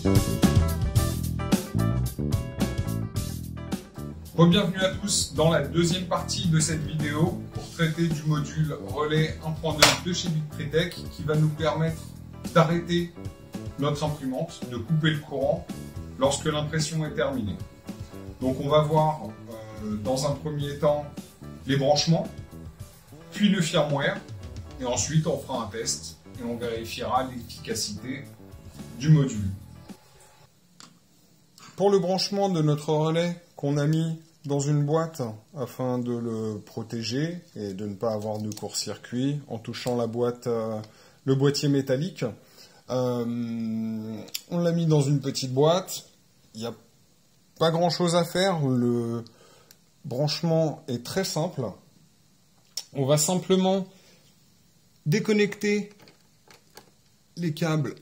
Bienvenue à tous dans la deuxième partie de cette vidéo pour traiter du module relais 1.2 de chez Victreetech qui va nous permettre d'arrêter notre imprimante, de couper le courant lorsque l'impression est terminée. Donc on va voir dans un premier temps les branchements, puis le firmware, et ensuite on fera un test et on vérifiera l'efficacité du module. Pour le branchement de notre relais qu'on a mis dans une boîte afin de le protéger et de ne pas avoir de court-circuit en touchant la boîte, le boîtier métallique. On l'a mis dans une petite boîte. Il n'y a pas grand-chose à faire. Le branchement est très simple. On va simplement déconnecter les câbles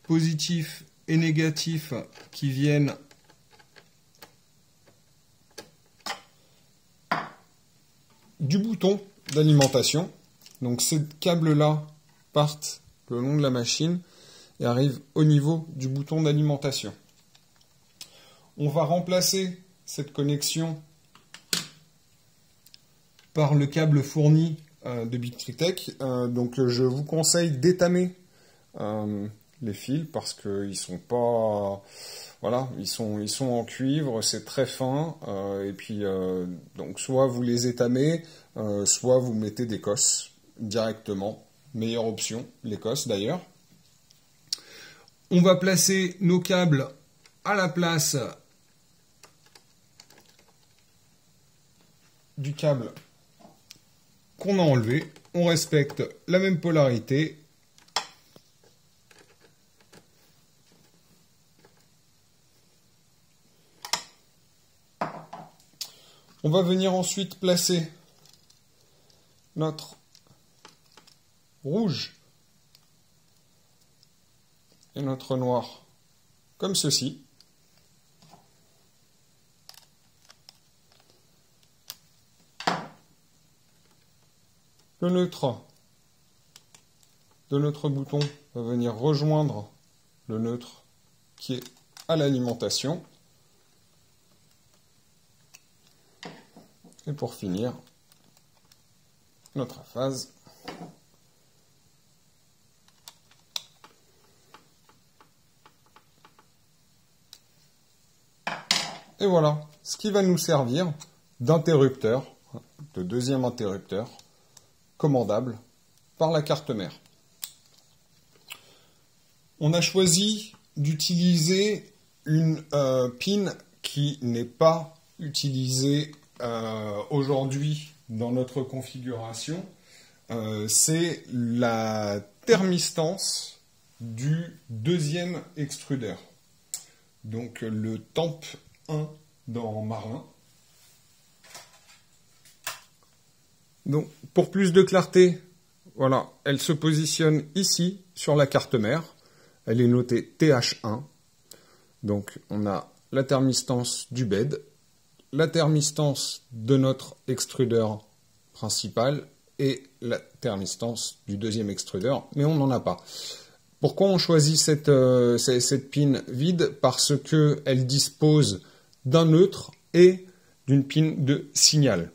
positifs et négatifs qui viennent du bouton d'alimentation. Donc ces câbles-là partent le long de la machine et arrivent au niveau du bouton d'alimentation. On va remplacer cette connexion par le câble fourni de Victreetech. Donc je vous conseille d'étamer les fils parce qu'ils sont pas... Voilà, ils sont en cuivre, c'est très fin, et puis donc soit vous les étamez, soit vous mettez des cosses directement. Meilleure option, les cosses d'ailleurs. On va placer nos câbles à la place du câble qu'on a enlevé. On respecte la même polarité. On va venir ensuite placer notre rouge et notre noir comme ceci. Le neutre de notre bouton va venir rejoindre le neutre qui est à l'alimentation. Et pour finir, notre aphase. Et voilà, ce qui va nous servir d'interrupteur, de deuxième interrupteur, commandable par la carte mère. On a choisi d'utiliser une pin qui n'est pas utilisée aujourd'hui dans notre configuration. C'est la thermistance du deuxième extrudeur. Donc le Temp 1 dans Marin. Donc pour plus de clarté, voilà, elle se positionne ici sur la carte mère. Elle est notée TH1. Donc on a la thermistance du bed, la thermistance de notre extrudeur principal et la thermistance du deuxième extrudeur, mais on n'en a pas. Pourquoi on choisit cette pin vide? Parce qu'elle dispose d'un neutre et d'une pin de signal.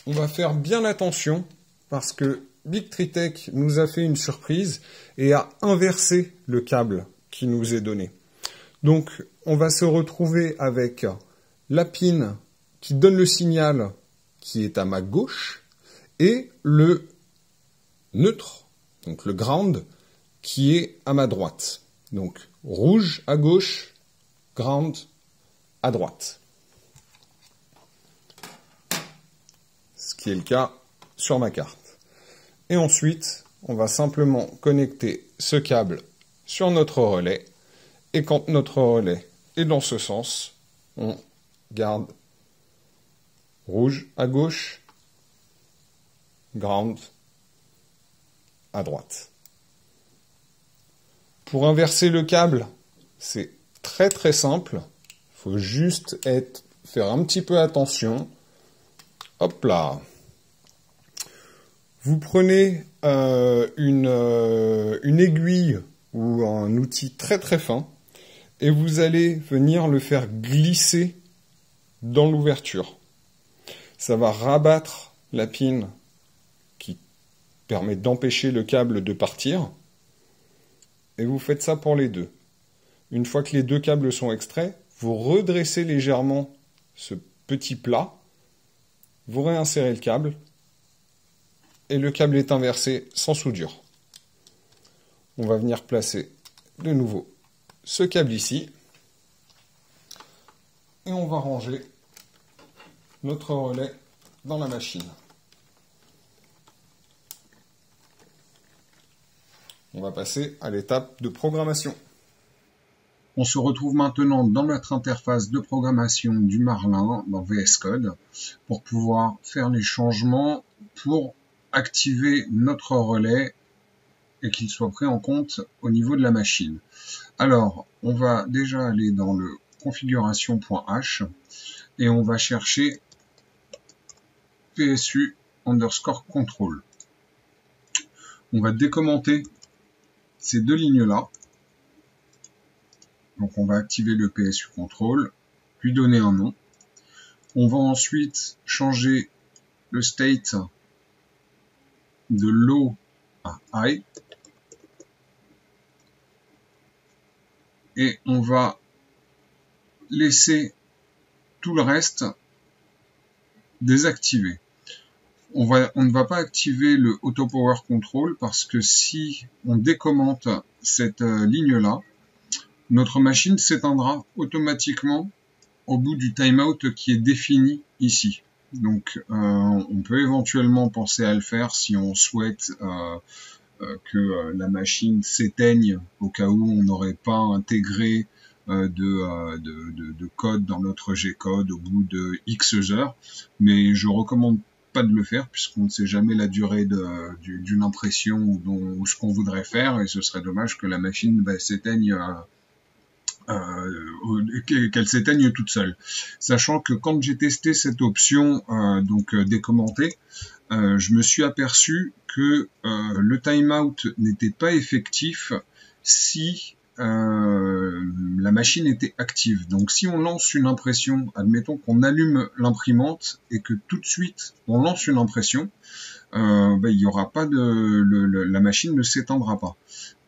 On va faire bien attention parce que Victreetech nous a fait une surprise et a inversé le câble qui nous est donné. Donc on va se retrouver avec la pin qui donne le signal qui est à ma gauche et le neutre, donc le ground, qui est à ma droite. Donc rouge à gauche, ground à droite. Ce qui est le cas sur ma carte. Et ensuite, on va simplement connecter ce câble sur notre relais. Et quand notre relais est dans ce sens, on garde rouge à gauche, ground à droite. Pour inverser le câble, c'est très très simple. Il faut juste faire un petit peu attention. Hop là. Vous prenez une aiguille ou un outil très très fin et vous allez venir le faire glisser dans l'ouverture. Ça va rabattre la pin qui permet d'empêcher le câble de partir. Et vous faites ça pour les deux. Une fois que les deux câbles sont extraits, vous redressez légèrement ce petit plat, vous réinsérez le câble, et le câble est inversé sans soudure. On va venir placer de nouveau ce câble ici, et on va ranger notre relais dans la machine. On va passer à l'étape de programmation. On se retrouve maintenant dans notre interface de programmation du Marlin dans VS Code pour pouvoir faire les changements pour activer notre relais et qu'il soit pris en compte au niveau de la machine. Alors, on va déjà aller dans le configuration.h et on va chercher PSU_control. On va décommenter ces deux lignes-là. Donc on va activer le PSU control, lui donner un nom. On va ensuite changer le state de low à high. Et on va laisser tout le reste désactivé. On ne va pas activer le auto power control parce que si on décommente cette ligne-là, notre machine s'éteindra automatiquement au bout du timeout qui est défini ici. Donc on peut éventuellement penser à le faire si on souhaite que la machine s'éteigne au cas où on n'aurait pas intégré de code dans notre G-code au bout de X heures. Mais je recommande pas de le faire puisqu'on ne sait jamais la durée d'une impression ou ce qu'on voudrait faire et ce serait dommage que la machine s'éteigne qu'elle s'éteigne toute seule. Sachant que quand j'ai testé cette option décommenter, je me suis aperçu que le timeout n'était pas effectif si la machine était active. Donc si on lance une impression, admettons qu'on allume l'imprimante et que tout de suite on lance une impression, il y aura pas la machine ne s'éteindra pas.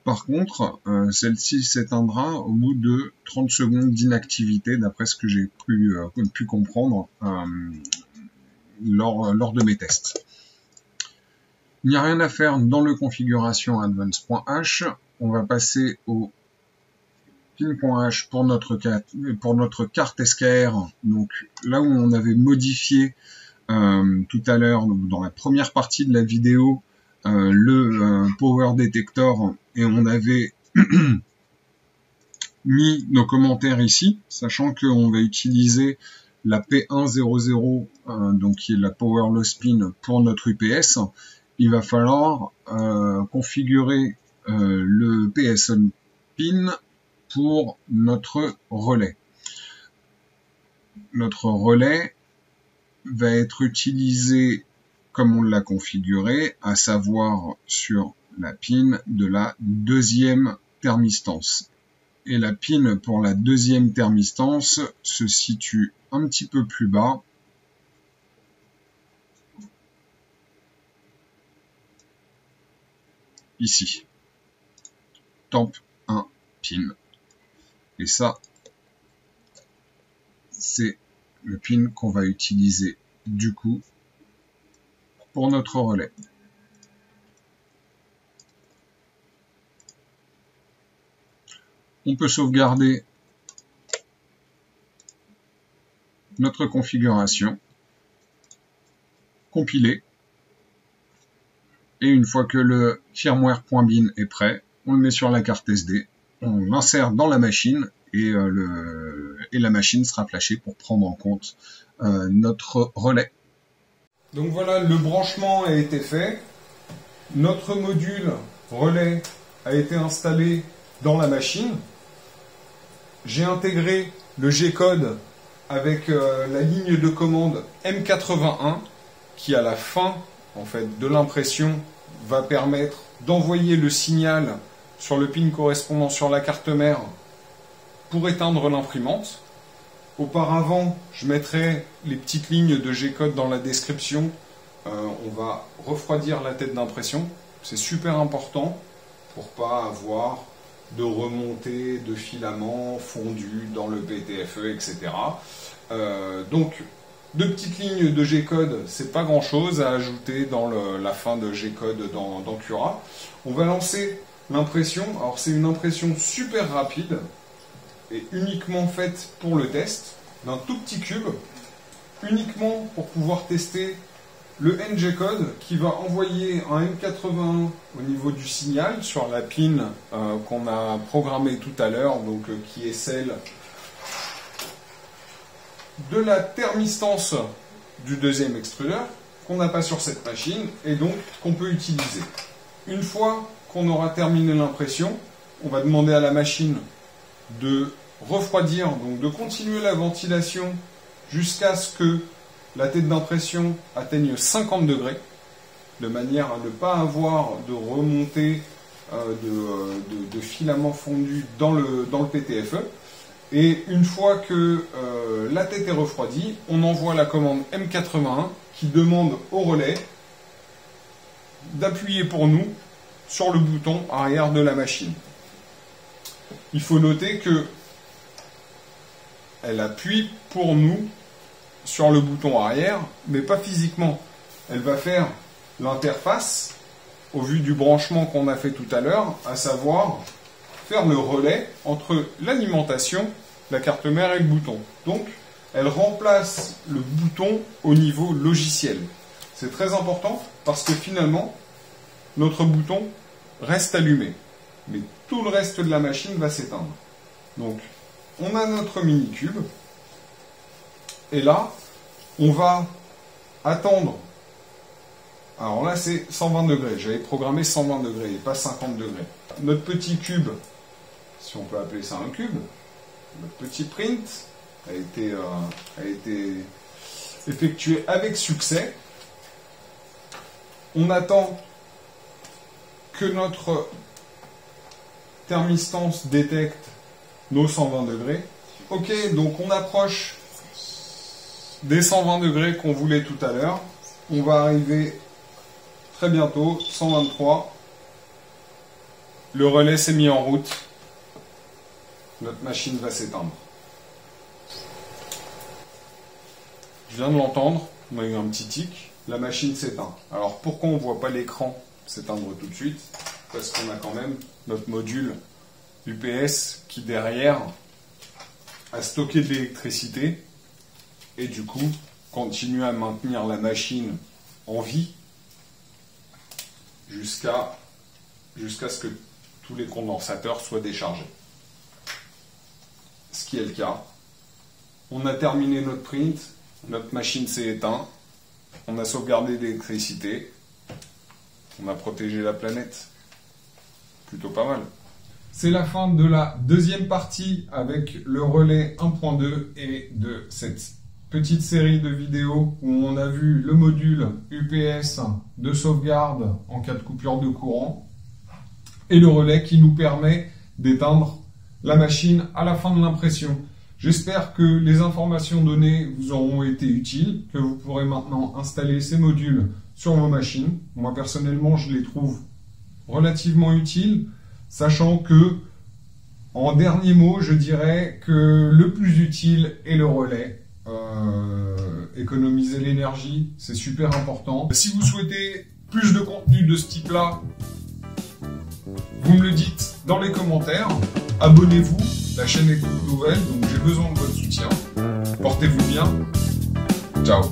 Par contre, celle-ci s'éteindra au bout de 30 secondes d'inactivité, d'après ce que j'ai pu comprendre lors de mes tests. Il n'y a rien à faire dans le configuration advance.h. On va passer au pin.h pour notre carte SKR. Donc là où on avait modifié tout à l'heure, dans la première partie de la vidéo, le power detector et on avait mis nos commentaires ici, sachant qu'on va utiliser la P100, donc qui est la power loss pin pour notre UPS. Il va falloir configurer le PSN pin pour notre relais. Notre relais va être utilisé comme on l'a configuré, à savoir sur la pin de la deuxième thermistance. Et la pin pour la deuxième thermistance se situe un petit peu plus bas. Ici. Temp 1 pin. Et ça, c'est le pin qu'on va utiliser du coup pour notre relais. On peut sauvegarder notre configuration, compiler, et une fois que le firmware.bin est prêt, on le met sur la carte SD, on l'insère dans la machine et la machine sera flashée pour prendre en compte notre relais. Donc voilà, le branchement a été fait. Notre module relais a été installé dans la machine. J'ai intégré le G-code avec la ligne de commande M81 qui à la fin en fait de l'impression va permettre d'envoyer le signal sur le pin correspondant sur la carte mère pour éteindre l'imprimante. Auparavant, je mettrai les petites lignes de G-code dans la description. On va refroidir la tête d'impression. C'est super important pour pas avoir de remontée de filaments fondus dans le PTFE, etc. Donc, deux petites lignes de G-code, c'est pas grand chose à ajouter dans la fin de G-code dans Cura. On va lancer l'impression. Alors, c'est une impression super rapide et uniquement faite pour le test, d'un tout petit cube, uniquement pour pouvoir tester le NG-code qui va envoyer un M81 au niveau du signal sur la pin qu'on a programmée tout à l'heure, donc qui est celle de la thermistance du deuxième extrudeur qu'on n'a pas sur cette machine et donc qu'on peut utiliser. Une fois qu'on aura terminé l'impression, on va demander à la machine de refroidir, donc de continuer la ventilation jusqu'à ce que la tête d'impression atteigne 50 degrés, de manière à ne pas avoir de remontée de filaments fondus dans le PTFE. Et une fois que la tête est refroidie, on envoie la commande M81 qui demande au relais d'appuyer pour nous sur le bouton arrière de la machine. Il faut noter que elle appuie pour nous sur le bouton arrière, mais pas physiquement. Elle va faire l'interface au vu du branchement qu'on a fait tout à l'heure, à savoir faire le relais entre l'alimentation, la carte mère et le bouton. Donc, elle remplace le bouton au niveau logiciel. C'est très important parce que finalement, notre bouton reste allumé. Mais tout le reste de la machine va s'éteindre. Donc, on a notre mini-cube. Et là, on va attendre. Alors là, c'est 120 degrés. J'avais programmé 120 degrés et pas 50 degrés. Notre petit cube, si on peut appeler ça un cube, notre petit print a été effectué avec succès. On attend que notre thermistance détecte nos 120 degrés. Ok, donc on approche des 120 degrés qu'on voulait tout à l'heure. On va arriver très bientôt, 123. Le relais s'est mis en route. Notre machine va s'éteindre. Je viens de l'entendre, on a eu un petit tic. La machine s'éteint. Alors pourquoi on ne voit pas l'écran s'éteindre tout de suite? Parce qu'on a quand même notre module UPS qui derrière a stocké de l'électricité et du coup continue à maintenir la machine en vie jusqu'à ce que tous les condensateurs soient déchargés. Ce qui est le cas. On a terminé notre print, notre machine s'est éteinte, on a sauvegardé l'électricité, on a protégé la planète. Plutôt pas mal. C'est la fin de la deuxième partie avec le relais 1.2 et de cette petite série de vidéos où on a vu le module UPS de sauvegarde en cas de coupure de courant et le relais qui nous permet d'éteindre la machine à la fin de l'impression. J'espère que les informations données vous auront été utiles, que vous pourrez maintenant installer ces modules sur vos machines. Moi personnellement, je les trouve relativement utiles, sachant que, en dernier mot, je dirais que le plus utile est le relais. Économiser l'énergie, c'est super important. Si vous souhaitez plus de contenu de ce type-là, vous me le dites dans les commentaires. Abonnez-vous, la chaîne est toute nouvelle, donc j'ai besoin de votre soutien. Portez-vous bien. Ciao.